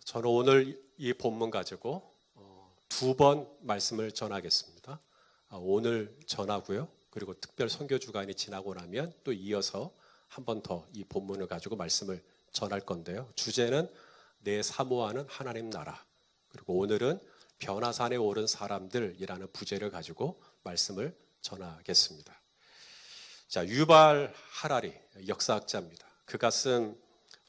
저는 오늘 이 본문 가지고 두 번 말씀을 전하겠습니다. 오늘 전하고요. 그리고 특별 선교 주간이 지나고 나면 또 이어서 한 번 더 이 본문을 가지고 말씀을 전할 건데요. 주제는 내 사모하는 하나님 나라. 그리고 오늘은 변화산에 오른 사람들이라는 부제를 가지고 말씀을 전하겠습니다. 자, 유발 하라리 역사학자입니다. 그가 쓴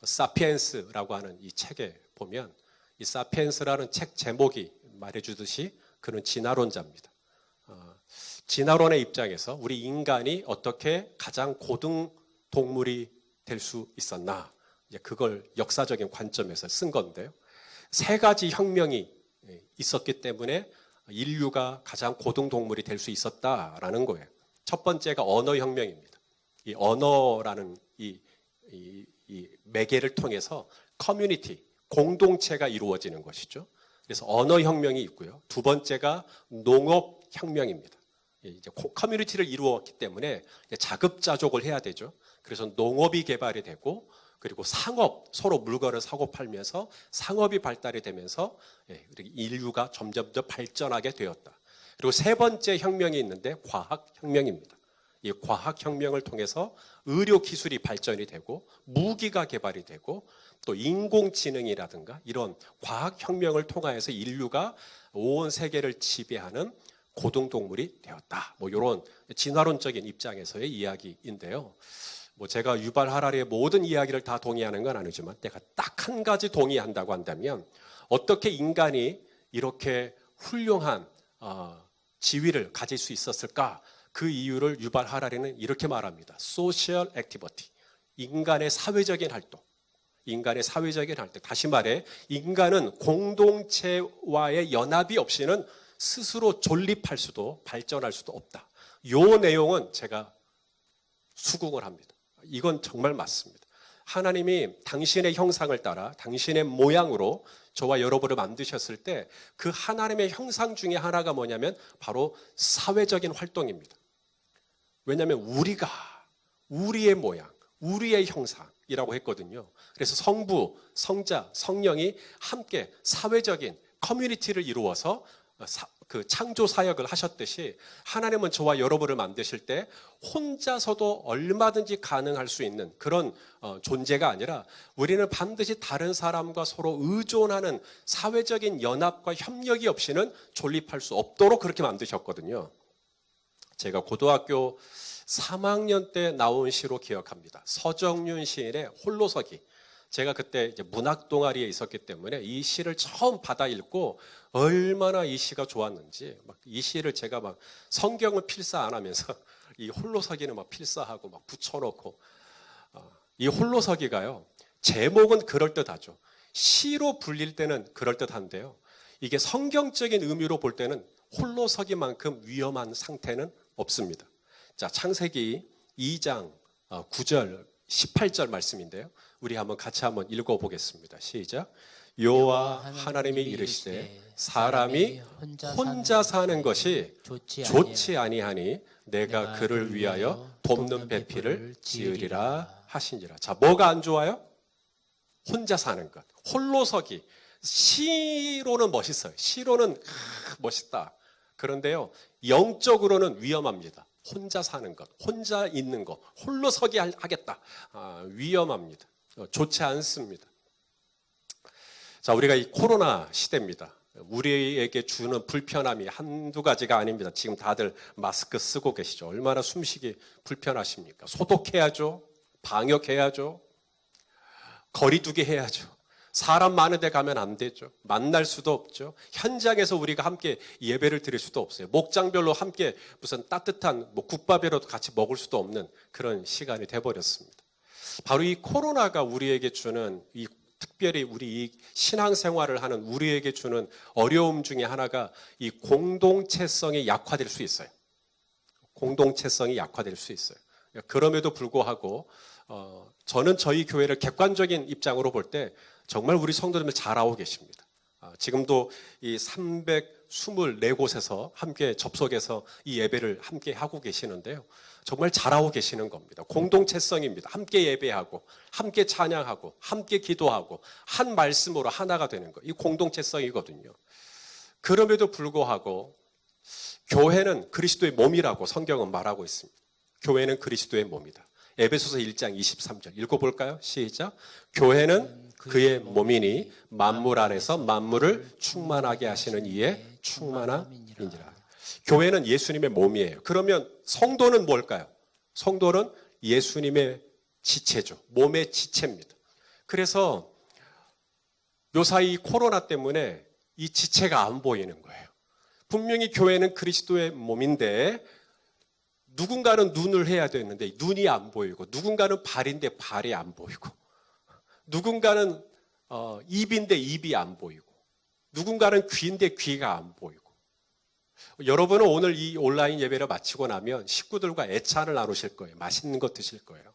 사피엔스라고 하는 이 책에 보면 이 사피엔스라는 책 제목이 말해주듯이 그는 진화론자입니다. 진화론의 입장에서 우리 인간이 어떻게 가장 고등 동물이 될 수 있었나, 그걸 역사적인 관점에서 쓴 건데요. 세 가지 혁명이 있었기 때문에 인류가 가장 고등 동물이 될 수 있었다라는 거예요. 첫 번째가 언어 혁명입니다. 이 언어라는 이 매개를 통해서 커뮤니티, 공동체가 이루어지는 것이죠. 그래서 언어 혁명이 있고요. 두 번째가 농업 혁명입니다. 이제 커뮤니티를 이루었기 때문에 자급자족을 해야 되죠. 그래서 농업이 개발이 되고, 그리고 상업, 서로 물건을 사고 팔면서 상업이 발달이 되면서 인류가 점점 더 발전하게 되었다. 그리고 세 번째 혁명이 있는데 과학혁명입니다. 이 과학혁명을 통해서 의료기술이 발전이 되고 무기가 개발이 되고 또 인공지능이라든가 이런 과학혁명을 통하여서 인류가 온 세계를 지배하는 고등동물이 되었다. 이런 진화론적인 입장에서의 이야기인데요. 제가 유발 하라리의 모든 이야기를 다 동의하는 건 아니지만 내가 딱 한 가지 동의한다고 한다면 어떻게 인간이 이렇게 훌륭한 지위를 가질 수 있었을까? 그 이유를 유발 하라리는 이렇게 말합니다. Social activity, 인간의 사회적인 활동. 인간의 사회적인 활동. 다시 말해 인간은 공동체와의 연합이 없이는 스스로 존립할 수도 발전할 수도 없다. 이 내용은 제가 수긍을 합니다. 이건 정말 맞습니다. 하나님이 당신의 형상을 따라 당신의 모양으로 저와 여러분을 만드셨을 때 그 하나님의 형상 중에 하나가 뭐냐면 바로 사회적인 활동입니다. 왜냐하면 우리가 우리의 모양, 우리의 형상이라고 했거든요. 그래서 성부, 성자, 성령이 함께 사회적인 커뮤니티를 이루어서 그 창조 사역을 하셨듯이 하나님은 저와 여러분을 만드실 때 혼자서도 얼마든지 가능할 수 있는 그런 존재가 아니라 우리는 반드시 다른 사람과 서로 의존하는 사회적인 연합과 협력이 없이는 존립할 수 없도록 그렇게 만드셨거든요. 제가 고등학교 3학년 때 나온 시로 기억합니다. 서정윤 시인의 홀로서기. 제가 그때 이제 문학 동아리에 있었기 때문에 이 시를 처음 받아 읽고 얼마나 이 시가 좋았는지 이 시를 제가 성경을 필사 안 하면서 이 홀로서기는 필사하고 붙여놓고 이 홀로서기가요 제목은 그럴듯하죠. 시로 불릴 때는 그럴듯한데요. 이게 성경적인 의미로 볼 때는 홀로서기만큼 위험한 상태는 없습니다. 자, 창세기 2장 9절 18절 말씀인데요. 우리 같이 한번 읽어보겠습니다. 시작. 여호와 하나님이 이르시되 사람이 혼자 사는 것이 좋지 아니하니 내가 그를 위하여 돕는 배필을 지으리라 하시니라. 자, 뭐가 안 좋아요? 혼자 사는 것. 홀로서기. 시로는 멋있어요. 시로는 멋있다. 그런데요, 영적으로는 위험합니다. 혼자 사는 것, 혼자 있는 것, 홀로 서기 하겠다. 위험합니다. 좋지 않습니다. 자, 우리가 이 코로나 시대입니다. 우리에게 주는 불편함이 한두 가지가 아닙니다. 지금 다들 마스크 쓰고 계시죠. 얼마나 숨쉬기 불편하십니까? 소독해야죠. 방역해야죠. 거리두기 해야죠. 사람 많은 데 가면 안 되죠. 만날 수도 없죠. 현장에서 우리가 함께 예배를 드릴 수도 없어요. 목장별로 함께 무슨 따뜻한 국밥이라도 같이 먹을 수도 없는 그런 시간이 돼버렸습니다. 바로 이 코로나가 우리에게 주는 특별히 우리 이 신앙생활을 하는 우리에게 주는 어려움 중에 하나가 이 공동체성이 약화될 수 있어요. 공동체성이 약화될 수 있어요. 그럼에도 불구하고 저는 저희 교회를 객관적인 입장으로 볼 때 정말 우리 성도님들 잘하고 계십니다. 지금도 이 324곳에서 함께 접속해서 이 예배를 함께 하고 계시는데요. 정말 잘하고 계시는 겁니다. 공동체성입니다. 함께 예배하고 함께 찬양하고 함께 기도하고 한 말씀으로 하나가 되는 거. 이 공동체성이거든요. 그럼에도 불구하고 교회는 그리스도의 몸이라고 성경은 말하고 있습니다. 교회는 그리스도의 몸이다. 에베소서 1장 23절 읽어볼까요? 시작. 교회는 그의 몸이니 만물 안에서 만물을 충만하게 하시는 이의 충만함이니라. 교회는 예수님의 몸이에요. 그러면 성도는 뭘까요? 성도는 예수님의 지체죠. 몸의 지체입니다. 그래서 요사이 코로나 때문에 이 지체가 안 보이는 거예요. 분명히 교회는 그리스도의 몸인데 누군가는 눈을 해야 되는데 눈이 안 보이고, 누군가는 발인데 발이 안 보이고, 누군가는 입인데 입이 안 보이고, 누군가는 귀인데 귀가 안 보이고. 여러분은 오늘 이 온라인 예배를 마치고 나면 식구들과 애찬을 나누실 거예요. 맛있는 거 드실 거예요.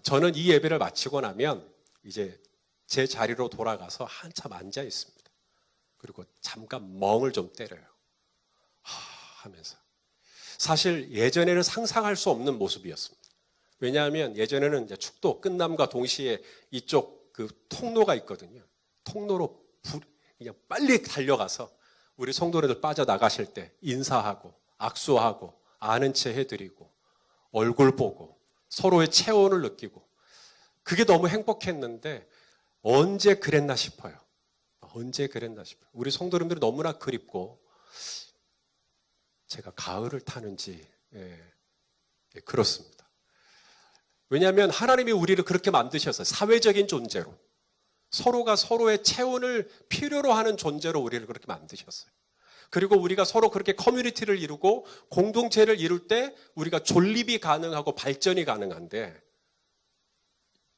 저는 이 예배를 마치고 나면 이제 제 자리로 돌아가서 한참 앉아 있습니다. 그리고 잠깐 멍을 좀 때려요. 하면서. 사실 예전에는 상상할 수 없는 모습이었습니다. 왜냐하면 예전에는 이제 축도 끝남과 동시에 이쪽 그 통로가 있거든요. 통로로 그냥 빨리 달려가서 우리 성도님들 빠져나가실 때 인사하고 악수하고 아는 체 해드리고 얼굴 보고 서로의 체온을 느끼고, 그게 너무 행복했는데 언제 그랬나 싶어요. 언제 그랬나 싶어요. 우리 성도님들이 너무나 그립고, 제가 가을을 타는지 그렇습니다. 왜냐하면 하나님이 우리를 그렇게 만드셔서 사회적인 존재로, 서로가 서로의 체온을 필요로 하는 존재로 우리를 그렇게 만드셨어요. 그리고 우리가 서로 그렇게 커뮤니티를 이루고 공동체를 이룰 때 우리가 존립이 가능하고 발전이 가능한데,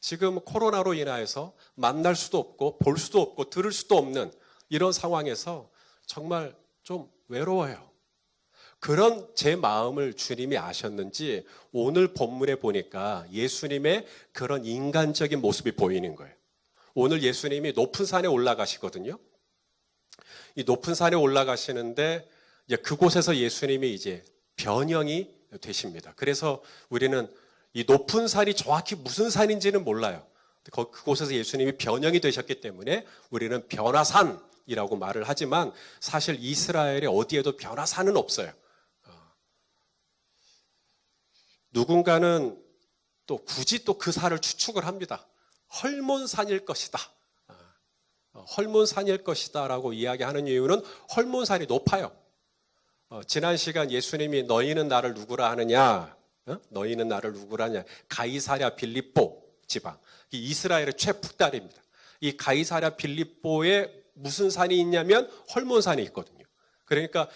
지금 코로나로 인하여서 만날 수도 없고 볼 수도 없고 들을 수도 없는 이런 상황에서 정말 좀 외로워요. 그런 제 마음을 주님이 아셨는지 오늘 본문에 보니까 예수님의 그런 인간적인 모습이 보이는 거예요. 오늘 예수님이 높은 산에 올라가시거든요. 이 높은 산에 올라가시는데 이제 그곳에서 예수님이 이제 변형이 되십니다. 그래서 우리는 이 높은 산이 정확히 무슨 산인지는 몰라요. 그곳에서 예수님이 변형이 되셨기 때문에 우리는 변화산이라고 말을 하지만 사실 이스라엘에 어디에도 변화산은 없어요. 누군가는 또 굳이 또 그 산을 추측을 합니다. 헐몬산일 것이다. 헐몬산일 것이다 라고 이야기하는 이유는 헐몬산이 높아요. 지난 시간 예수님이 너희는 나를 누구라 하느냐? 너희는 나를 누구라 하냐? 가이사랴 빌립보 지방. 이 이스라엘의 최북단입니다. 이 가이사랴 빌립보에 무슨 산이 있냐면 헐몬산이 있거든요. 그러니까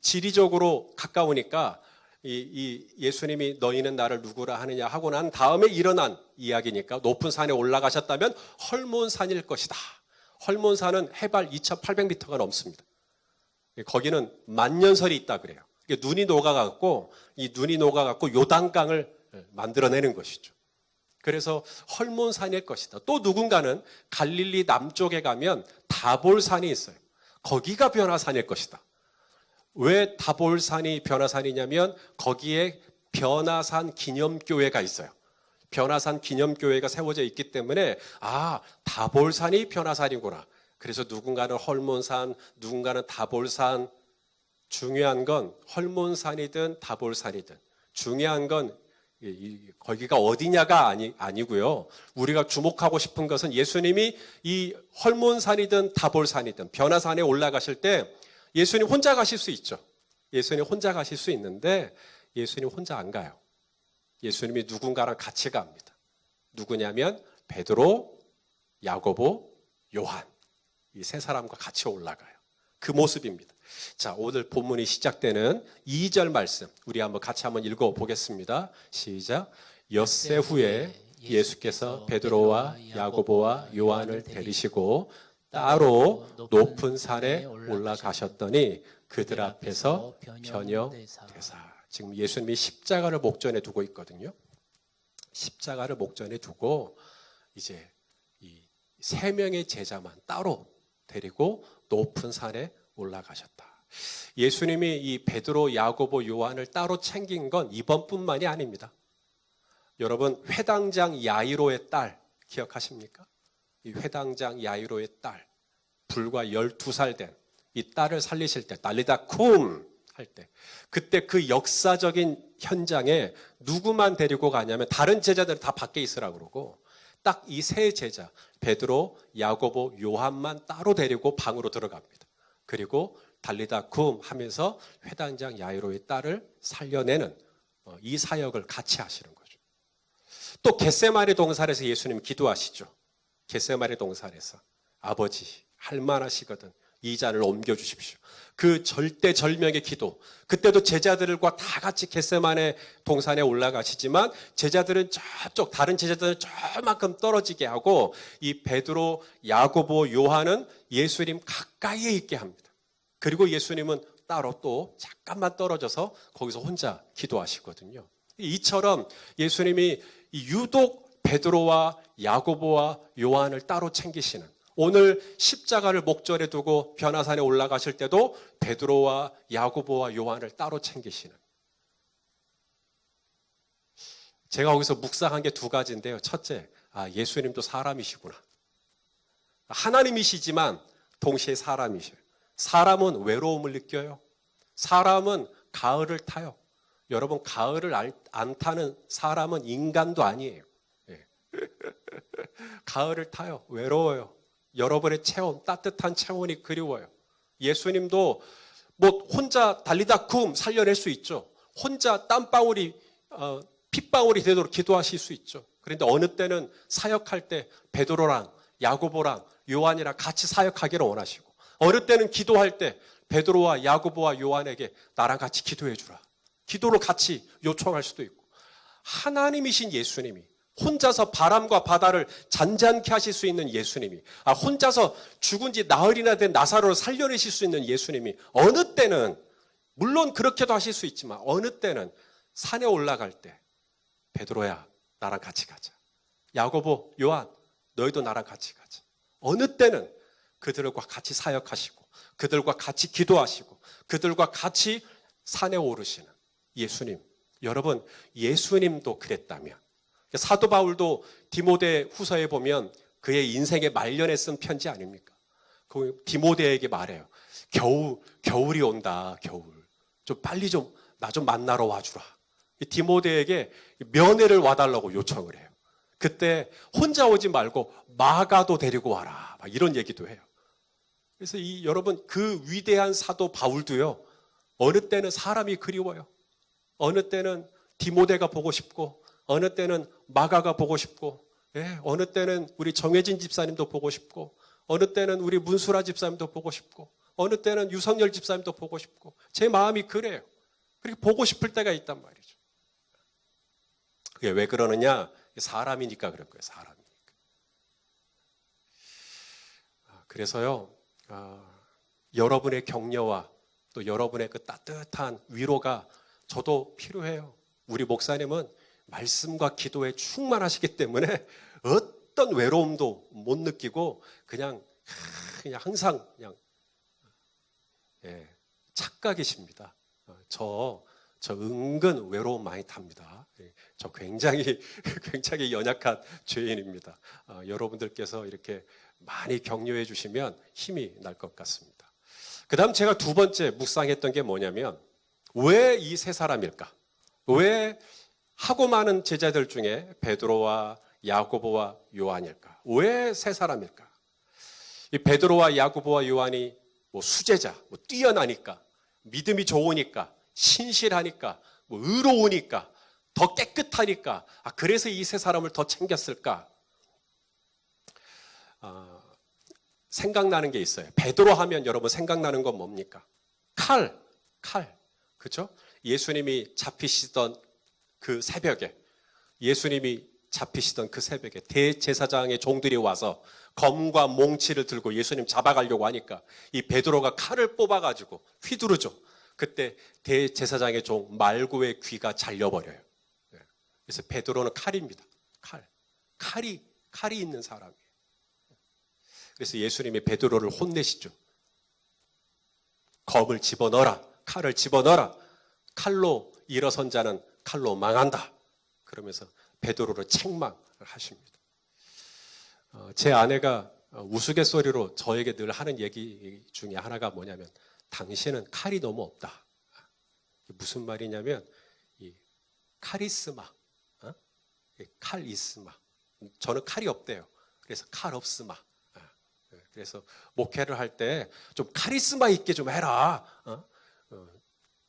지리적으로 가까우니까 이 예수님이 너희는 나를 누구라 하느냐 하고 난 다음에 일어난 이야기니까 높은 산에 올라가셨다면 헐몬산일 것이다. 헐몬산은 해발 2,800m가 넘습니다. 거기는 만년설이 있다 그래요. 눈이 녹아갖고 이 눈이 녹아갖고 요단강을 만들어내는 것이죠. 그래서 헐몬산일 것이다. 또 누군가는 갈릴리 남쪽에 가면 다볼산이 있어요. 거기가 변화산일 것이다. 왜 다볼산이 변화산이냐면 거기에 변화산 기념교회가 있어요. 변화산 기념교회가 세워져 있기 때문에 다볼산이 변화산이구나. 그래서 누군가는 헐몬산, 누군가는 다볼산. 중요한 건 헐몬산이든 다볼산이든 중요한 건 거기가 어디냐가 아니고요. 우리가 주목하고 싶은 것은 예수님이 이 헐몬산이든 다볼산이든 변화산에 올라가실 때 예수님 혼자 가실 수 있죠. 예수님 혼자 가실 수 있는데 예수님 혼자 안 가요. 예수님이 누군가랑 같이 갑니다. 누구냐면 베드로, 야고보, 요한. 이 세 사람과 같이 올라가요. 그 모습입니다. 자, 오늘 본문이 시작되는 2절 말씀 우리 같이 한번 읽어보겠습니다. 시작. 엿새 후에 예수께서 베드로와 야고보와 요한을 데리시고 따로 높은 산에 올라가셨더니 그들 앞에서 변형되사. 지금 예수님이 십자가를 목전에 두고 있거든요. 십자가를 목전에 두고 이제 이 3명의 제자만 따로 데리고 높은 산에 올라가셨다. 예수님이 이 베드로, 야고보, 요한을 따로 챙긴 건 이번뿐만이 아닙니다. 여러분, 회당장 야이로의 딸 기억하십니까? 이 회당장 야이로의 딸, 불과 12살 된 이 딸을 살리실 때, 달리다 쿰 할 때, 그때 그 역사적인 현장에 누구만 데리고 가냐면 다른 제자들은 다 밖에 있으라고 그러고 딱 이 세 제자, 베드로, 야고보, 요한만 따로 데리고 방으로 들어갑니다. 그리고 달리다 쿰 하면서 회당장 야이로의 딸을 살려내는 이 사역을 같이 하시는 거죠. 또 겟세마네 동산에서 예수님 기도하시죠. 겟세마네 동산에서 아버지 할만하시거든 이 잔을 옮겨주십시오. 그 절대절명의 기도, 그때도 제자들과 다 같이 겟세마네 동산에 올라가시지만 제자들은 저쪽, 다른 제자들은 저만큼 떨어지게 하고 이 베드로, 야고보, 요한은 예수님 가까이에 있게 합니다. 그리고 예수님은 따로 또 잠깐만 떨어져서 거기서 혼자 기도하시거든요. 이처럼 예수님이 유독 베드로와 야고보와 요한을 따로 챙기시는, 오늘 십자가를 목전에 두고 변화산에 올라가실 때도 베드로와 야고보와 요한을 따로 챙기시는. 제가 거기서 묵상한 게 두 가지인데요. 첫째, 예수님도 사람이시구나. 하나님이시지만 동시에 사람이셔요. 사람은 외로움을 느껴요. 사람은 가을을 타요. 여러분, 가을을 안 타는 사람은 인간도 아니에요. 예. 가을을 타요. 외로워요. 여러분의 체온, 따뜻한 체온이 그리워요. 예수님도 뭐 혼자 달리다 쿰 살려낼 수 있죠. 혼자 땀방울이 핏방울이 되도록 기도하실 수 있죠. 그런데 어느 때는 사역할 때 베드로랑 야고보랑 요한이랑 같이 사역하기를 원하시고, 어느 때는 기도할 때 베드로와 야고보와 요한에게 나랑 같이 기도해 주라, 기도를 같이 요청할 수도 있고, 하나님이신 예수님이 혼자서 바람과 바다를 잔잔케 하실 수 있는 예수님이, 혼자서 죽은 지 나흘이나 된 나사로를 살려내실 수 있는 예수님이 어느 때는, 물론 그렇게도 하실 수 있지만 어느 때는 산에 올라갈 때 베드로야 나랑 같이 가자, 야고보, 요한 너희도 나랑 같이 가자. 어느 때는 그들과 같이 사역하시고 그들과 같이 기도하시고 그들과 같이 산에 오르시는 예수님. 여러분, 예수님도 그랬다면, 사도 바울도 디모데 후서에 보면 그의 인생의 말년에 쓴 편지 아닙니까? 그 디모데에게 말해요. 겨울이 온다, 겨울. 좀 빨리 나 좀 만나러 와주라. 디모데에게 면회를 와달라고 요청을 해요. 그때 혼자 오지 말고 마가도 데리고 와라, 막 이런 얘기도 해요. 그래서 여러분, 그 위대한 사도 바울도요, 어느 때는 사람이 그리워요. 어느 때는 디모데가 보고 싶고, 어느 때는 마가가 보고 싶고, 어느 때는 우리 정혜진 집사님도 보고 싶고, 어느 때는 우리 문수라 집사님도 보고 싶고, 어느 때는 유성열 집사님도 보고 싶고, 제 마음이 그래요. 그렇게 보고 싶을 때가 있단 말이죠. 그게 왜 그러느냐? 사람이니까 그럴 거예요. 사람이니까. 그래서요, 여러분의 격려와 또 여러분의 그 따뜻한 위로가 저도 필요해요. 우리 목사님은 말씀과 기도에 충만하시기 때문에 어떤 외로움도 못 느끼고 그냥 항상 착각이십니다. 저 은근 외로움 많이 탑니다. 저 굉장히 연약한 죄인입니다. 여러분들께서 이렇게 많이 격려해 주시면 힘이 날 것 같습니다. 그 다음 제가 두 번째 묵상했던 게 뭐냐면, 왜 이 세 사람일까? 왜 하고 많은 제자들 중에 베드로와 야고보와 요한일까? 왜 세 사람일까? 이 베드로와 야고보와 요한이 뭐 수제자, 뭐 뛰어나니까, 믿음이 좋으니까, 신실하니까, 뭐 의로우니까, 더 깨끗하니까, 그래서 이 세 사람을 더 챙겼을까? 생각나는 게 있어요. 베드로 하면 여러분 생각나는 건 뭡니까? 칼. 그렇죠? 예수님이 잡히시던 그 새벽에, 대제사장의 종들이 와서 검과 몽치를 들고 예수님 잡아가려고 하니까 이 베드로가 칼을 뽑아가지고 휘두르죠. 그때 대제사장의 종 말고의 귀가 잘려버려요. 그래서 베드로는 칼입니다. 칼이 있는 사람이에요. 그래서 예수님이 베드로를 혼내시죠. 검을 집어넣어라. 칼을 집어넣어라. 칼로 일어선 자는 칼로 망한다. 그러면서 베드로를 책망을 하십니다. 제 아내가 우스갯소리로 저에게 늘 하는 얘기 중에 하나가 뭐냐면 당신은 칼이 너무 없다. 무슨 말이냐면 이 카리스마, 칼이스마. 저는 칼이 없대요. 그래서 칼 없으마. 그래서 목회를 할 때 좀 카리스마 있게 좀 해라.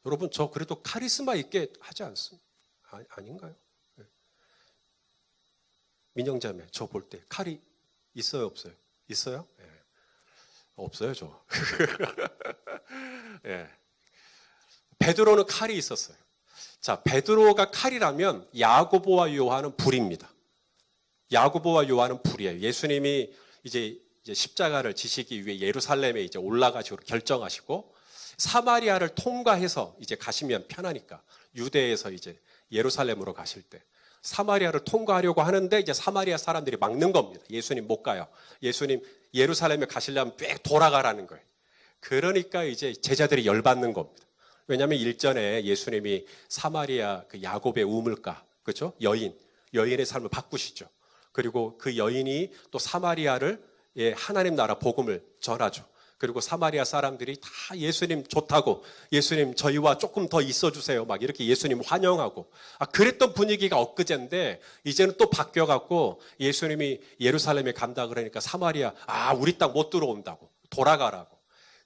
여러분 저 그래도 카리스마 있게 하지 않습니까? 아닌가요? 민영자매 저 볼 때 칼이 있어요 없어요? 있어요? 네. 없어요 저. 네. 베드로는 칼이 있었어요. 자, 베드로가 칼이라면 야고보와 요한은 불입니다. 야고보와 요한은 불이에요. 예수님이 이제 십자가를 지시기 위해 예루살렘에 이제 올라가시고 결정하시고 사마리아를 통과해서 이제 가시면 편하니까 유대에서 이제 예루살렘으로 가실 때 사마리아를 통과하려고 하는데 이제 사마리아 사람들이 막는 겁니다. 예수님 못 가요. 예수님 예루살렘에 가시려면 꽤 돌아가라는 거예요. 그러니까 이제 제자들이 열받는 겁니다. 왜냐하면 일전에 예수님이 사마리아 그 야곱의 우물가, 그렇죠? 여인의 삶을 바꾸시죠. 그리고 그 여인이 또 사마리아를 하나님 나라 복음을 전하죠. 그리고 사마리아 사람들이 다 예수님 좋다고, 예수님 저희와 조금 더 있어주세요. 막 이렇게 예수님 환영하고. 그랬던 분위기가 엊그제인데 이제는 또 바뀌어갖고 예수님이 예루살렘에 간다 그러니까 사마리아, 우리 땅 못 들어온다고. 돌아가라고.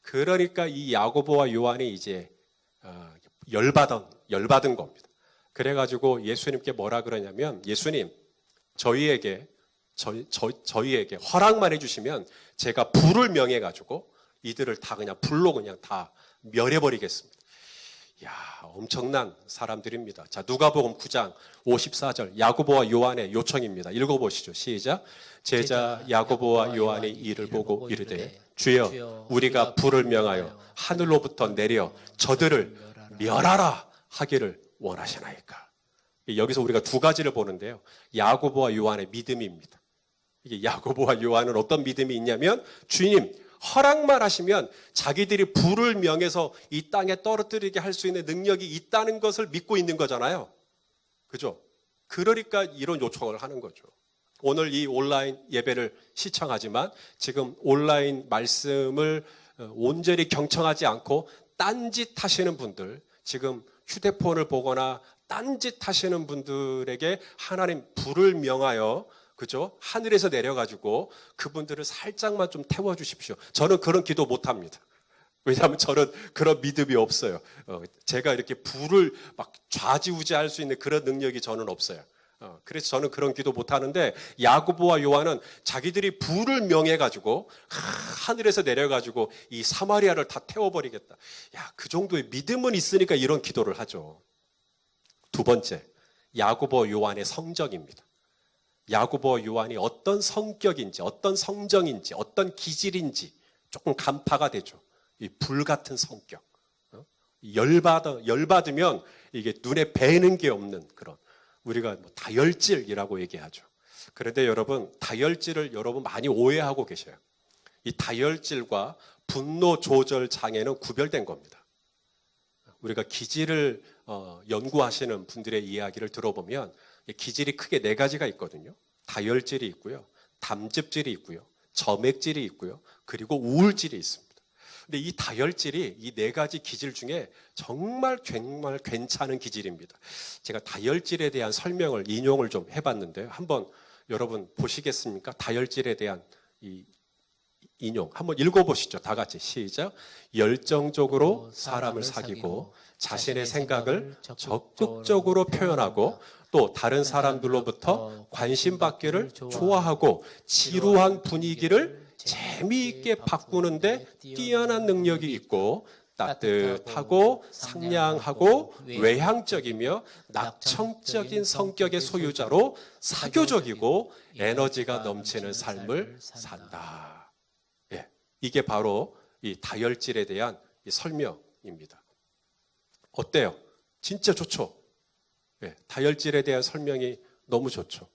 그러니까 이 야고보와 요한이 이제 열받은 겁니다. 그래가지고 예수님께 뭐라 그러냐면 예수님 저희에게 허락만 해주시면 제가 불을 명해가지고 이들을 다 그냥 불로 그냥 다 멸해버리겠습니다. 이야, 엄청난 사람들입니다. 자, 누가복음 9장 54절 야고보와 요한의 요청입니다. 읽어보시죠. 시작. 제자 야고보와 요한의 일을 보고 이르되 주여 우리가 불을 명하여 하늘로부터 내려 저들을 멸하라 하기를 원하시나이까. 여기서 우리가 두 가지를 보는데요. 야고보와 요한의 믿음입니다. 이게 야고보와 요한은 어떤 믿음이 있냐면 주님 허락만 하시면 자기들이 불을 명해서 이 땅에 떨어뜨리게 할 수 있는 능력이 있다는 것을 믿고 있는 거잖아요. 그죠? 그러니까 이런 요청을 하는 거죠. 오늘 이 온라인 예배를 시청하지만 지금 온라인 말씀을 온전히 경청하지 않고 딴짓 하시는 분들, 지금 휴대폰을 보거나 딴짓 하시는 분들에게 하나님 불을 명하여 그죠? 하늘에서 내려가지고 그분들을 살짝만 좀 태워주십시오. 저는 그런 기도 못합니다. 왜냐하면 저는 그런 믿음이 없어요. 제가 이렇게 불을 막 좌지우지할 수 있는 그런 능력이 저는 없어요. 그래서 저는 그런 기도 못하는데 야고보와 요한은 자기들이 불을 명해가지고 하늘에서 내려가지고 이 사마리아를 다 태워버리겠다. 그 정도의 믿음은 있으니까 이런 기도를 하죠. 두 번째, 야고보 요한의 성정입니다. 야고보 요한이 어떤 성격인지, 어떤 성정인지, 어떤 기질인지 조금 간파가 되죠. 이 불같은 성격. 열받으면 이게 눈에 뵈는 게 없는 그런, 우리가 다혈질이라고 얘기하죠. 그런데 여러분, 다혈질을 여러분 많이 오해하고 계셔요. 이 다혈질과 분노 조절 장애는 구별된 겁니다. 우리가 기질을 연구하시는 분들의 이야기를 들어보면 기질이 크게 네 가지가 있거든요. 다혈질이 있고요, 담즙질이 있고요, 점액질이 있고요, 그리고 우울질이 있습니다. 근데 이 다혈질이 이 네 가지 기질 중에 정말 괜찮은 기질입니다. 제가 다혈질에 대한 설명을 인용을 좀 해봤는데요. 한번 여러분 보시겠습니까? 다혈질에 대한 이 인용 한번 읽어보시죠. 다 같이 시작. 열정적으로 사람을 사귀고 자신의 생각을 적극적으로 표현하고 또 다른 사람들로부터 관심받기를 좋아하고 지루한 분위기를 재미있게 바꾸는데 뛰어난 능력이 있고 따뜻하고 상냥하고 외향적이며 낙천적인 성격의 소유자로 사교적이고 에너지가 넘치는 삶을 산다. 이게 바로 이 다혈질에 대한 이 설명입니다. 어때요? 진짜 좋죠? 다혈질에 대한 설명이 너무 좋죠.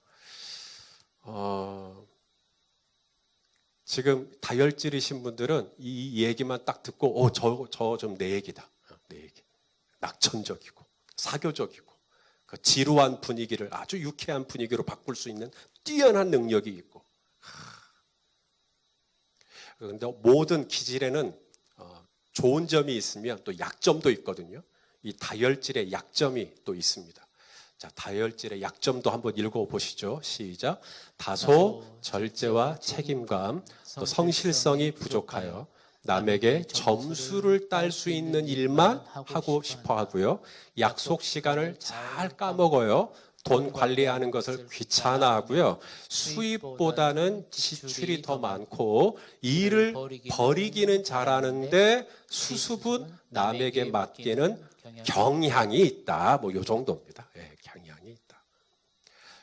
지금 다혈질이신 분들은 이 얘기만 딱 듣고 저 좀 내 얘기다. 내 얘기. 낙천적이고 사교적이고 그 지루한 분위기를 아주 유쾌한 분위기로 바꿀 수 있는 뛰어난 능력이 있고. 그런데 모든 기질에는 좋은 점이 있으면 또 약점도 있거든요. 이 다혈질의 약점이 또 있습니다. 자, 다혈질의 약점도 한번 읽어보시죠. 시작. 다소 절제와 책임감, 또 성실성이 부족하여 남에게 점수를 딸 수 있는 일만 하고 싶어 하고요. 약속 시간을 잘 까먹어요. 돈 관리하는 것을 귀찮아하고요. 수입보다는 지출이 더 많고 일을 버리기는 잘하는데 수습은 남에게 맡기는 경향이 있다. 뭐 이 정도입니다. 예, 경향이 있다.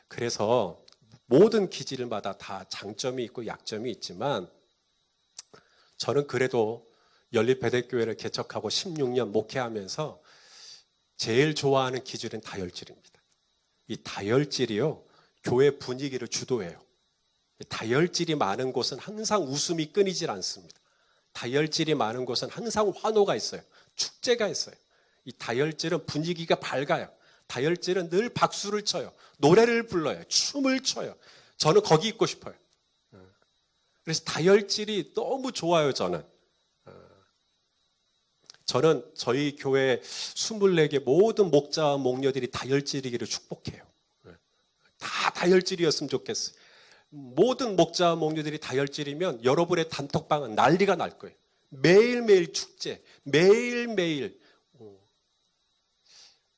그래서 모든 기질마다 다 장점이 있고 약점이 있지만 저는 그래도 연립배대교회를 개척하고 16년 목회하면서 제일 좋아하는 기질은 다혈질입니다. 이 다혈질이요, 교회 분위기를 주도해요. 다혈질이 많은 곳은 항상 웃음이 끊이질 않습니다. 다혈질이 많은 곳은 항상 환호가 있어요. 축제가 있어요. 이 다혈질은 분위기가 밝아요. 다혈질은 늘 박수를 쳐요. 노래를 불러요. 춤을 춰요. 저는 거기 있고 싶어요. 그래서 다혈질이 너무 좋아요, 저는. 저는 저희 교회 24개 모든 목자와 목녀들이 다혈질이기를 축복해요. 다 다혈질이었으면 좋겠어요. 모든 목자와 목녀들이 다혈질이면 여러분의 단톡방은 난리가 날 거예요. 매일매일 축제, 매일매일.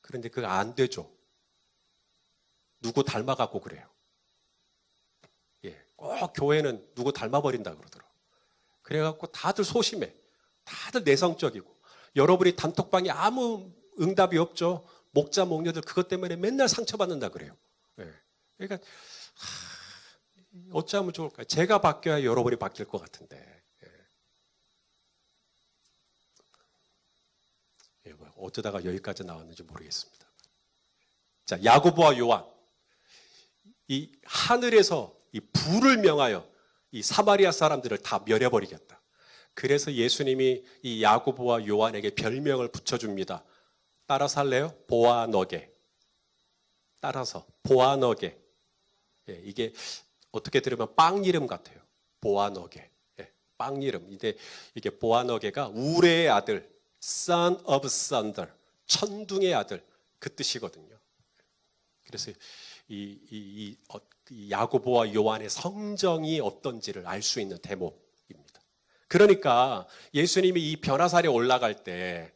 그런데 그거 안 되죠. 누구 닮아갖고 그래요. 예, 꼭 교회는 누구 닮아버린다 그러더라고요. 그래갖고 다들 소심해. 다들 내성적이고. 여러분이 단톡방에 아무 응답이 없죠. 목자, 목녀들 그것 때문에 맨날 상처받는다 그래요. 예. 그러니까 어찌하면 좋을까요? 제가 바뀌어야 여러분이 바뀔 것 같은데. 예. 어쩌다가 여기까지 나왔는지 모르겠습니다. 자, 야고보와 요한. 이 하늘에서 이 불을 명하여 이 사마리아 사람들을 다 멸해버리겠다. 그래서 예수님이 이 야고보와 요한에게 별명을 붙여줍니다. 따라서 할래요? 보아너게. 따라서 보아너게. 예, 이게 어떻게 들으면 빵 이름 같아요. 보아너게. 예, 빵 이름. 이게 보아너게가 우레의 아들, son of thunder, 천둥의 아들 그 뜻이거든요. 그래서 이 야고보와 요한의 성정이 어떤지를 알 수 있는 대목입니다. 그러니까 예수님이 이 변화산에 올라갈 때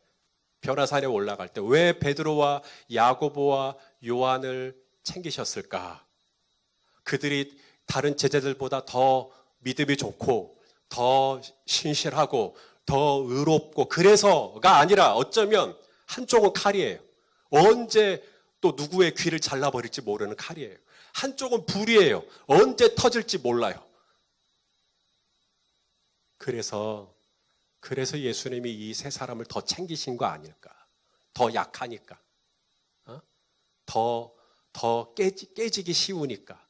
왜 베드로와 야고보와 요한을 챙기셨을까? 그들이 다른 제자들보다 더 믿음이 좋고 더 신실하고 더 의롭고 그래서가 아니라 어쩌면 한쪽은 칼이에요. 언제 또 누구의 귀를 잘라버릴지 모르는 칼이에요. 한쪽은 불이에요. 언제 터질지 몰라요. 그래서 예수님이 이 세 사람을 더 챙기신 거 아닐까? 더 약하니까, 더 깨지기 쉬우니까,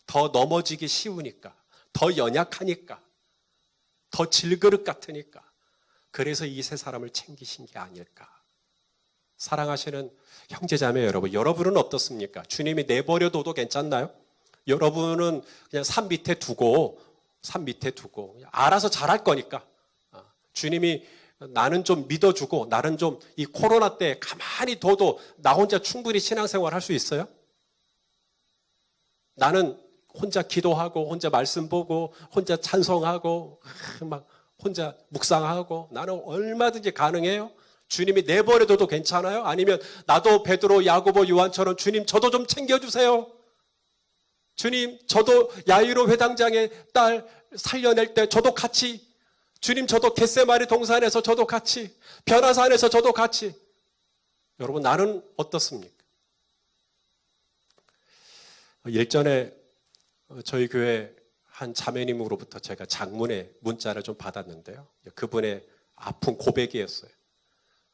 더 넘어지기 쉬우니까, 더 연약하니까, 더 질그릇 같으니까. 그래서 이 세 사람을 챙기신 게 아닐까? 사랑하시는 형제자매 여러분은 어떻습니까? 주님이 내버려둬도 괜찮나요? 여러분은 그냥 산 밑에 두고 알아서 잘할 거니까 주님이 나는 좀 믿어주고 나는 좀 이 코로나 때 가만히 둬도 나 혼자 충분히 신앙생활 할 수 있어요? 나는 혼자 기도하고 혼자 말씀 보고 혼자 찬송하고 막 혼자 묵상하고 나는 얼마든지 가능해요? 주님이 내버려둬도 괜찮아요? 아니면 나도 베드로, 야고보, 요한처럼 주님 저도 좀 챙겨주세요. 주님 저도 야이로 회당장의 딸 살려낼 때 저도 같이, 주님 저도 겟세마리 동산에서 저도 같이, 변화산에서 저도 같이. 여러분 나는 어떻습니까? 일전에 저희 교회 한 자매님으로부터 제가 장문의 문자를 좀 받았는데요. 그분의 아픈 고백이었어요.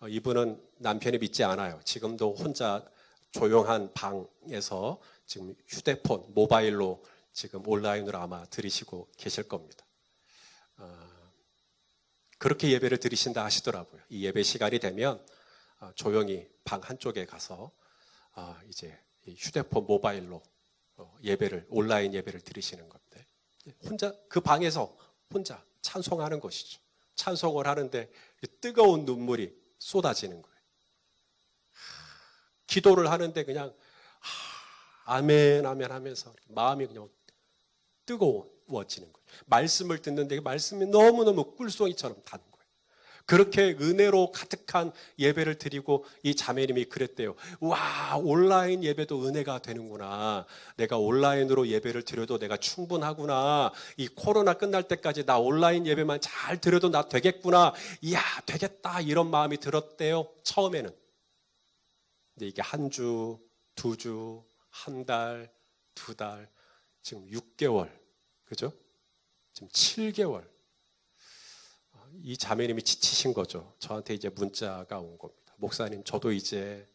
이분은 남편이 믿지 않아요. 지금도 혼자 조용한 방에서 지금 휴대폰, 모바일로 지금 온라인으로 아마 들으시고 계실 겁니다. 그렇게 예배를 드리신다 하시더라고요. 이 예배 시간이 되면 조용히 방 한쪽에 가서 이제 휴대폰 모바일로 예배를 온라인 예배를 드리시는 건데 혼자 그 방에서 혼자 찬송하는 것이죠. 찬송을 하는데 뜨거운 눈물이 쏟아지는 거예요. 기도를 하는데 그냥 아멘 아멘 하면서 마음이 그냥 뜨거워지는 거예요. 말씀을 듣는데 말씀이 너무너무 꿀송이처럼 닿는 거예요. 그렇게 은혜로 가득한 예배를 드리고 이 자매님이 그랬대요. 와, 온라인 예배도 은혜가 되는구나. 내가 온라인으로 예배를 드려도 내가 충분하구나. 이 코로나 끝날 때까지 나 온라인 예배만 잘 드려도 나 되겠구나. 이야, 되겠다. 이런 마음이 들었대요. 처음에는. 근데 이게 한 주, 두 주, 한 달, 두 달, 지금 6개월, 그죠? 지금 7개월. 이 자매님이 지치신 거죠. 저한테 이제 문자가 온 겁니다. 목사님, 저도 이제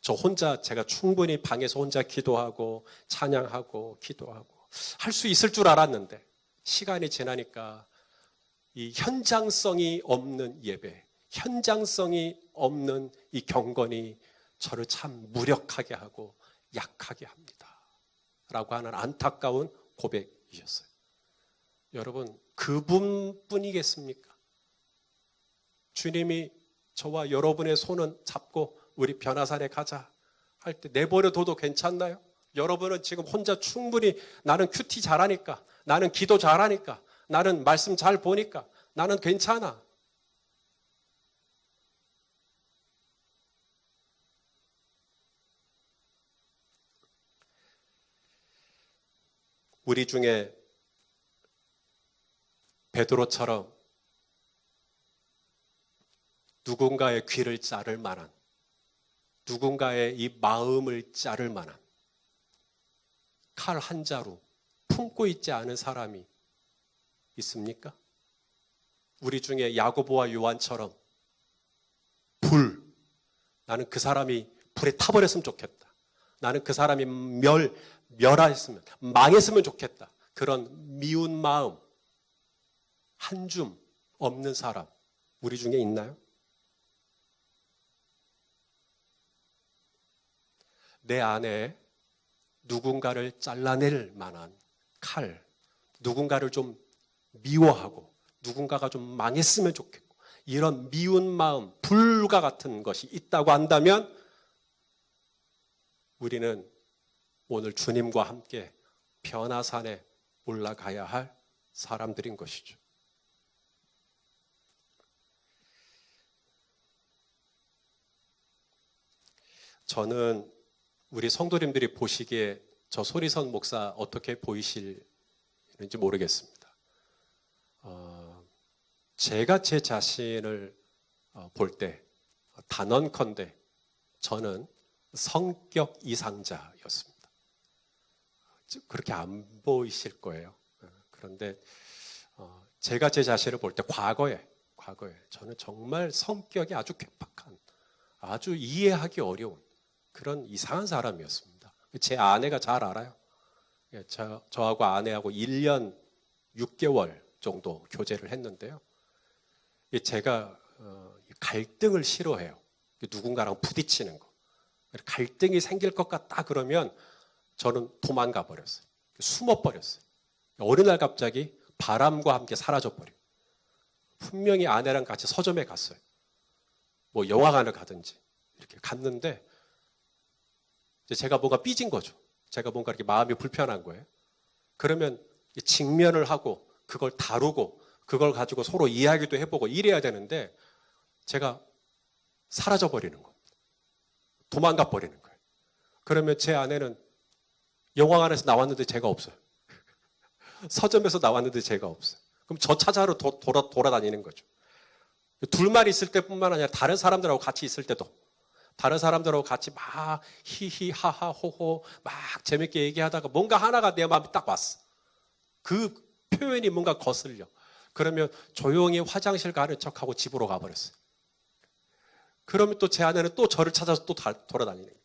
저 혼자 제가 충분히 방에서 혼자 기도하고 찬양하고 기도하고 할 수 있을 줄 알았는데 시간이 지나니까 이 현장성이 없는 예배, 현장성이 없는 이 경건이 저를 참 무력하게 하고 약하게 합니다. 라고 하는 안타까운 고백이셨어요. 여러분, 그분뿐이겠습니까? 주님이 저와 여러분의 손은 잡고 우리 변화산에 가자 할 때 내버려둬도 괜찮나요? 여러분은 지금 혼자 충분히 나는 큐티 잘하니까, 나는 기도 잘하니까, 나는 말씀 잘 보니까, 나는 괜찮아. 우리 중에 베드로처럼 누군가의 귀를 자를 만한, 누군가의 이 마음을 자를 만한 칼 한 자루 품고 있지 않은 사람이 있습니까? 우리 중에 야고보와 요한처럼 나는 그 사람이 불에 타버렸으면 좋겠다. 나는 그 사람이 멸하였으면, 망했으면 좋겠다. 그런 미운 마음 한 줌 없는 사람 우리 중에 있나요? 내 안에 누군가를 잘라낼 만한 칼, 누군가를 좀 미워하고 누군가가 좀 망했으면 좋겠고 이런 미운 마음, 불과 같은 것이 있다고 한다면 우리는 오늘 주님과 함께 변화산에 올라가야 할 사람들인 것이죠. 저는 우리 성도님들이 보시기에 저 소리선 목사 어떻게 보이시는지 모르겠습니다. 제가 제 자신을 볼 때 단언컨대 저는 성격 이상자였습니다. 그렇게 안 보이실 거예요. 그런데 제가 제 자신을 볼 때 과거에 저는 정말 성격이 아주 괴팍한, 아주 이해하기 어려운 그런 이상한 사람이었습니다. 제 아내가 잘 알아요. 저하고 아내하고 1년 6개월 정도 교제를 했는데요. 제가 갈등을 싫어해요. 누군가랑 부딪히는 거. 갈등이 생길 것 같다 그러면 저는 도망가 버렸어요. 숨어 버렸어요. 어느 날 갑자기 바람과 함께 사라져 버려요. 분명히 아내랑 같이 서점에 갔어요. 뭐 영화관을 가든지 이렇게 갔는데 제가 뭔가 삐진 거죠. 제가 뭔가 이렇게 마음이 불편한 거예요. 그러면 직면을 하고 그걸 다루고 그걸 가지고 서로 이야기도 해보고 이래야 되는데 제가 사라져 버리는 겁니다. 도망가 버리는 거예요. 그러면 제 아내는 영화관에서 나왔는데 제가 없어요. 서점에서 나왔는데 제가 없어요. 그럼 저 찾아러 돌아다니는 거죠. 둘만 있을 때뿐만 아니라 다른 사람들하고 같이 있을 때도 다른 사람들하고 같이 막 히히 하하 호호 막 재밌게 얘기하다가 뭔가 하나가 내 마음에 딱 왔어. 그 표현이 뭔가 거슬려. 그러면 조용히 화장실 가는 척하고 집으로 가버렸어요. 그러면 또 제 아내는 또 저를 찾아서 또 돌아다니는 거예요.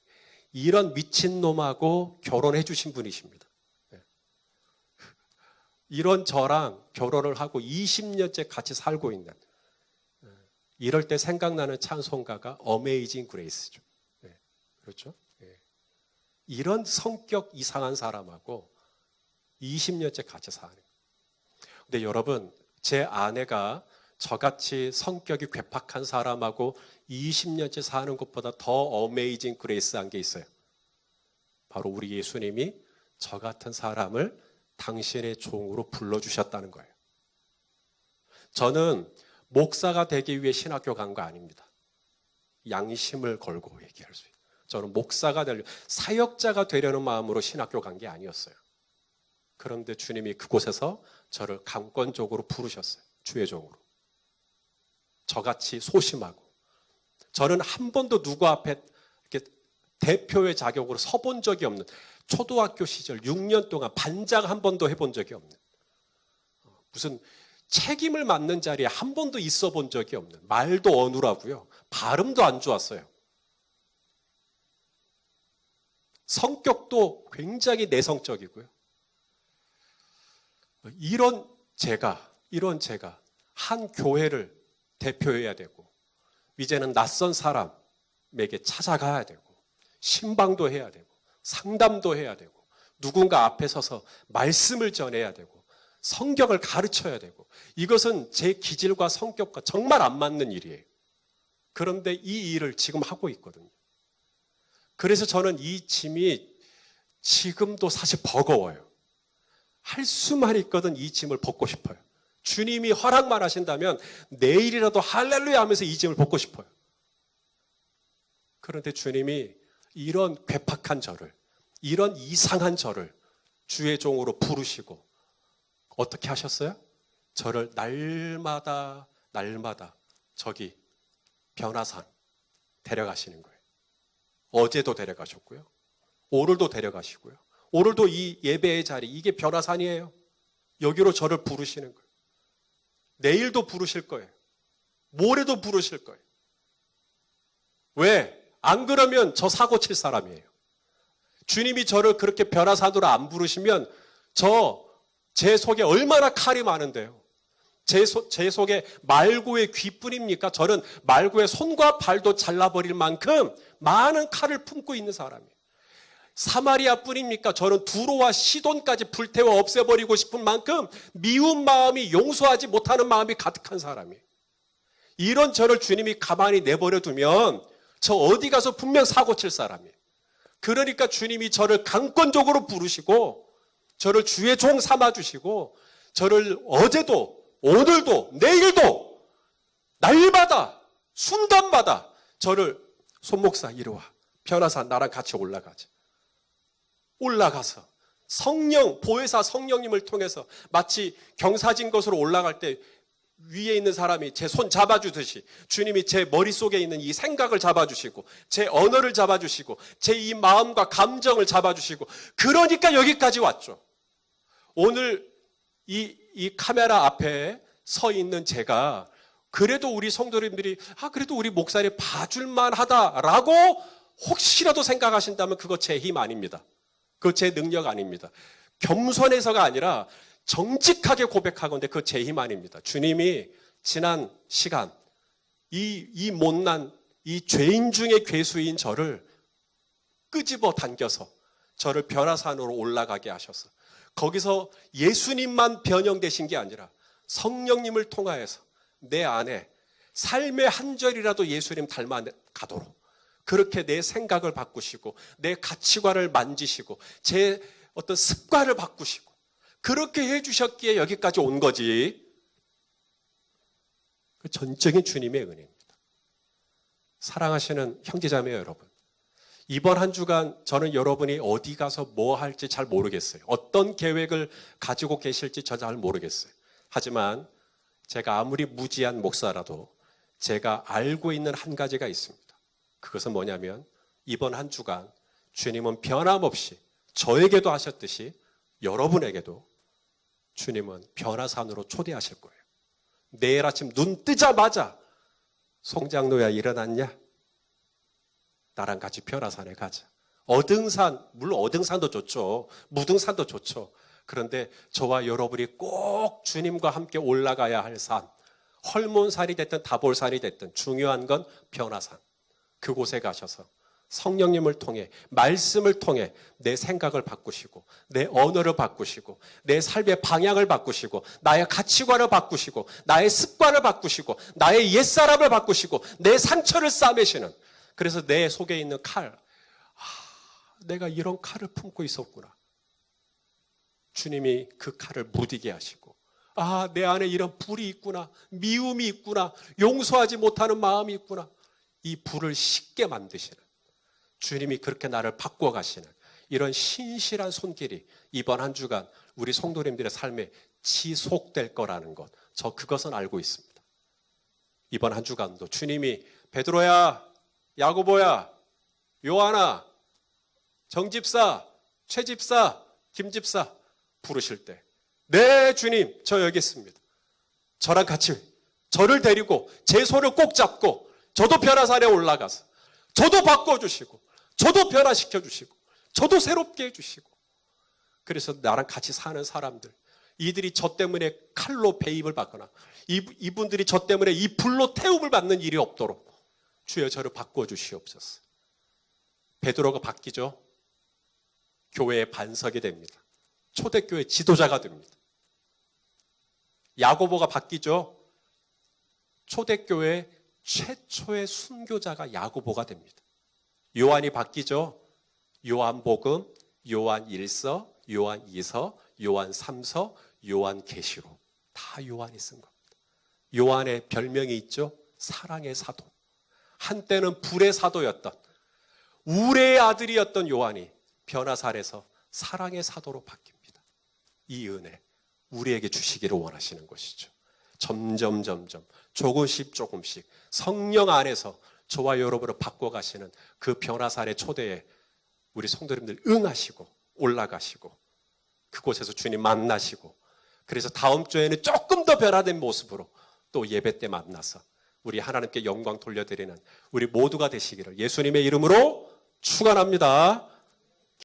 이런 미친놈하고 결혼해 주신 분이십니다. 이런 저랑 결혼을 하고 20년째 같이 살고 있는, 이럴 때 생각나는 찬송가가 어메이징 그레이스죠. 그렇죠? 이런 성격 이상한 사람하고 20년째 같이 사는 거예요. 근데 여러분, 제 아내가 저같이 성격이 괴팍한 사람하고 20년째 사는 것보다 더 어메이징 그레이스한 게 있어요. 바로 우리 예수님이 저 같은 사람을 당신의 종으로 불러주셨다는 거예요. 저는 목사가 되기 위해 신학교 간 거 아닙니다. 양심을 걸고 얘기할 수 있어요. 저는 목사가 되려고, 사역자가 되려는 마음으로 신학교 간 게 아니었어요. 그런데 주님이 그곳에서 저를 강권적으로 부르셨어요. 주의 종으로. 저같이 소심하고, 저는 한 번도 누구 앞에 이렇게 대표의 자격으로 서본 적이 없는, 초등학교 시절 6년 동안 반장 한 번도 해본 적이 없는, 무슨 책임을 맡는 자리에 한 번도 있어 본 적이 없는, 말도 어눌하고요, 발음도 안 좋았어요. 성격도 굉장히 내성적이고요. 이런 제가 한 교회를 대표해야 되고, 이제는 낯선 사람에게 찾아가야 되고, 신방도 해야 되고, 상담도 해야 되고, 누군가 앞에 서서 말씀을 전해야 되고, 성경을 가르쳐야 되고, 이것은 제 기질과 성격과 정말 안 맞는 일이에요. 그런데 이 일을 지금 하고 있거든요. 그래서 저는 이 짐이 지금도 사실 버거워요. 할 수만 있거든 이 짐을 벗고 싶어요. 주님이 허락만 하신다면 내일이라도 할렐루야 하면서 이 짐을 벗고 싶어요. 그런데 주님이 이런 괴팍한 저를, 이런 이상한 저를 주의 종으로 부르시고 어떻게 하셨어요? 저를 날마다 저기 변화산 데려가시는 거예요. 어제도 데려가셨고요. 오늘도 데려가시고요. 오늘도 이 예배의 자리, 이게 변화산이에요. 여기로 저를 부르시는 거예요. 내일도 부르실 거예요. 모레도 부르실 거예요. 왜? 안 그러면 저 사고 칠 사람이에요. 주님이 저를 그렇게 변화산으로 안 부르시면 제 속에 얼마나 칼이 많은데요. 제 속에 말고의 귀뿐입니까? 저는 말고의 손과 발도 잘라버릴 만큼 많은 칼을 품고 있는 사람이에요. 사마리아 뿐입니까? 저는 두로와 시돈까지 불태워 없애버리고 싶은 만큼 미운 마음이, 용서하지 못하는 마음이 가득한 사람이에요. 이런 저를 주님이 가만히 내버려 두면 저 어디 가서 분명 사고 칠 사람이에요. 그러니까 주님이 저를 강권적으로 부르시고 저를 주의 종 삼아주시고 저를 어제도 오늘도 내일도 날마다 순간마다 저를 손목사 이리 와, 변화산 나랑 같이 올라가서 성령, 보혜사 성령님을 통해서 마치 경사진 것으로 올라갈 때 위에 있는 사람이 제 손 잡아주듯이 주님이 제 머릿속에 있는 이 생각을 잡아주시고 제 언어를 잡아주시고 제 이 마음과 감정을 잡아주시고, 그러니까 여기까지 왔죠. 오늘 이 카메라 앞에 서 있는 제가 그래도 우리 성도님들이 그래도 우리 목사님 봐줄만 하다라고 혹시라도 생각하신다면 그거 제 힘 아닙니다. 그거 제 능력 아닙니다. 겸손해서가 아니라 정직하게 고백하건대 그거 제 힘 아닙니다. 주님이 지난 시간 이 못난 이 죄인 중에 괴수인 저를 끄집어 당겨서 저를 변화산으로 올라가게 하셔서 거기서 예수님만 변형되신 게 아니라 성령님을 통하여서 내 안에 삶의 한 절이라도 예수님 닮아가도록 그렇게 내 생각을 바꾸시고 내 가치관을 만지시고 제 어떤 습관을 바꾸시고 그렇게 해주셨기에 여기까지 온 거지. 그 전적인 주님의 은혜입니다. 사랑하시는 형제자매 여러분, 이번 한 주간 저는 여러분이 어디 가서 뭐 할지 잘 모르겠어요. 어떤 계획을 가지고 계실지 저 잘 모르겠어요. 하지만 제가 아무리 무지한 목사라도 제가 알고 있는 한 가지가 있습니다. 그것은 뭐냐면 이번 한 주간 주님은 변함없이 저에게도 하셨듯이 여러분에게도 주님은 변화산으로 초대하실 거예요. 내일 아침 눈 뜨자마자 송장로야 일어났냐? 나랑 같이 변화산에 가자. 어등산, 물론 어등산도 좋죠. 무등산도 좋죠. 그런데 저와 여러분이 꼭 주님과 함께 올라가야 할 산, 헐몬산이 됐든 다볼산이 됐든 중요한 건 변화산. 그곳에 가셔서 성령님을 통해, 말씀을 통해 내 생각을 바꾸시고, 내 언어를 바꾸시고, 내 삶의 방향을 바꾸시고, 나의 가치관을 바꾸시고, 나의 습관을 바꾸시고, 나의 옛사람을 바꾸시고, 내 상처를 싸매시는, 그래서 내 속에 있는 칼, 내가 이런 칼을 품고 있었구나. 주님이 그 칼을 무디게 하시고, 내 안에 이런 불이 있구나, 미움이 있구나, 용서하지 못하는 마음이 있구나. 이 불을 식게 만드시는, 주님이 그렇게 나를 바꿔가시는 이런 신실한 손길이 이번 한 주간 우리 성도님들의 삶에 지속될 거라는 것, 저 그것은 알고 있습니다. 이번 한 주간도 주님이 베드로야, 야고보야, 요한아, 정집사, 최집사, 김집사 부르실 때, 네 주님, 저 여기 있습니다. 저랑 같이 저를 데리고 제 손을 꼭 잡고 저도 변화산에 올라가서 저도 바꿔주시고 저도 변화시켜주시고 저도 새롭게 해주시고, 그래서 나랑 같이 사는 사람들, 이들이 저 때문에 칼로 배임을 받거나 이분들이 저 때문에 이 불로 태움을 받는 일이 없도록 주여 저를 바꿔주시옵소서. 베드로가 바뀌죠. 교회의 반석이 됩니다. 초대교회 지도자가 됩니다. 야고보가 바뀌죠. 초대교회 최초의 순교자가 야고보가 됩니다. 요한이 바뀌죠. 요한복음, 요한 1서, 요한 2서, 요한 3서, 요한 계시록, 다 요한이 쓴 겁니다. 요한의 별명이 있죠. 사랑의 사도. 한때는 불의 사도였던, 우레의 아들이었던 요한이 변화산에서 사랑의 사도로 바뀝니다. 이 은혜 우리에게 주시기를 원하시는 것이죠. 점점 조금씩 성령 안에서 저와 여러분을 바꿔가시는 그 변화산의 초대에 우리 성도님들 응하시고 올라가시고 그곳에서 주님 만나시고, 그래서 다음 주에는 조금 더 변화된 모습으로 또 예배 때 만나서 우리 하나님께 영광 돌려드리는 우리 모두가 되시기를 예수님의 이름으로 축원합니다.